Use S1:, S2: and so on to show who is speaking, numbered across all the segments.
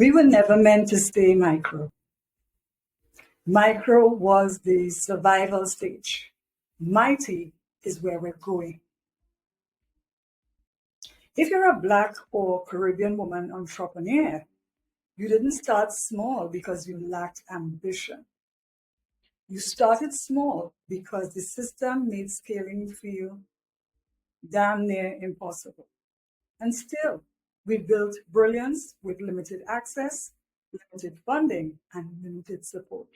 S1: We were never meant to stay micro. Micro was the survival stage. Mighty is where we're going. If you're a Black or Caribbean woman entrepreneur, you didn't start small because you lacked ambition. You started small because the system made scaling feel damn near impossible. And still, we built brilliance with limited access, limited funding, and limited support.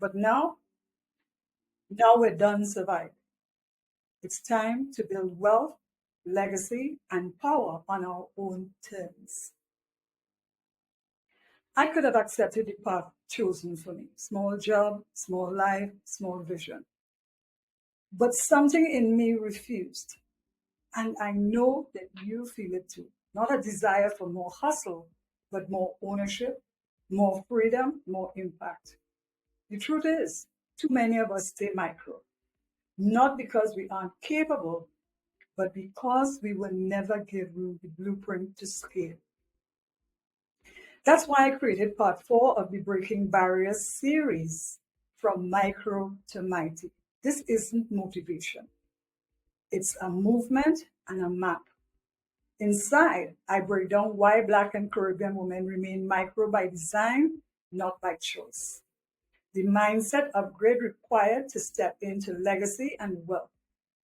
S1: But now we're done surviving. It's time to build wealth, legacy, and power on our own terms. I could have accepted the path chosen for me. Small job, small life, small vision. But something in me refused. And I know that you feel it too. Not a desire for more hustle, but more ownership, more freedom, more impact. The truth is, too many of us stay micro, not because we aren't capable, but because we were never given the blueprint to scale. That's why I created part 4 of the Breaking Barriers series, From Micro to Mighty. This isn't motivation. It's a movement and a map. Inside, I break down why Black and Caribbean women remain micro by design, not by choice. The mindset upgrade required to step into legacy and wealth.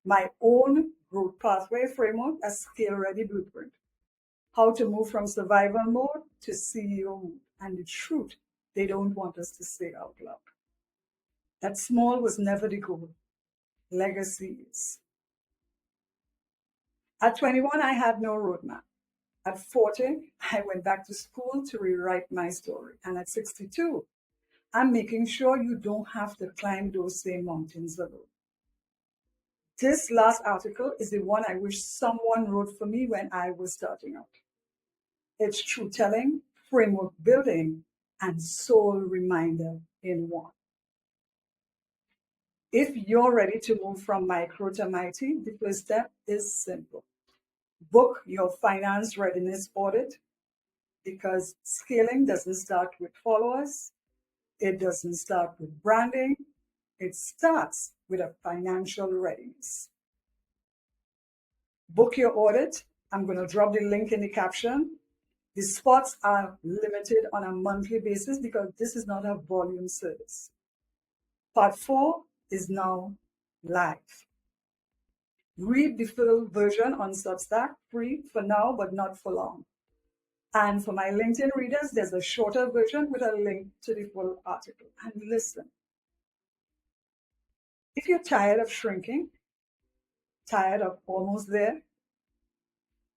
S1: My own growth pathway framework, a scale-ready blueprint. How to move from survival mode to CEO mode. And the truth, they don't want us to say out loud. That small was never the goal. Legacy is. At 21, I had no roadmap. At 40, I went back to school to rewrite my story. And at 62, I'm making sure you don't have to climb those same mountains alone. This last article is the one I wish someone wrote for me when I was starting out. It's truth telling, framework building, and soul reminder in one. If you're ready to move from micro to mighty, the first step is simple. Book your finance readiness audit, because scaling doesn't start with followers. It doesn't start with branding. It starts with a financial readiness. Book your audit. I'm going to drop the link in the caption. The spots are limited on a monthly basis because this is not a volume service. Part 4 is now live. Read the full version on Substack, free for now, but not for long. And for my LinkedIn readers, there's a shorter version with a link to the full article. And listen, if you're tired of shrinking, tired of almost there,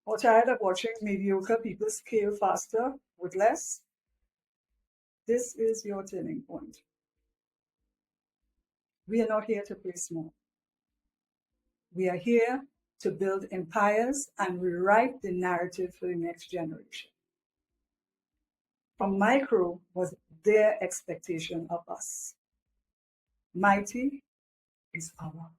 S1: or tired of watching mediocre people scale faster with less, this is your turning point. We are not here to play small. We are here to build empires and rewrite the narrative for the next generation. From micro was their expectation of us. Mighty is our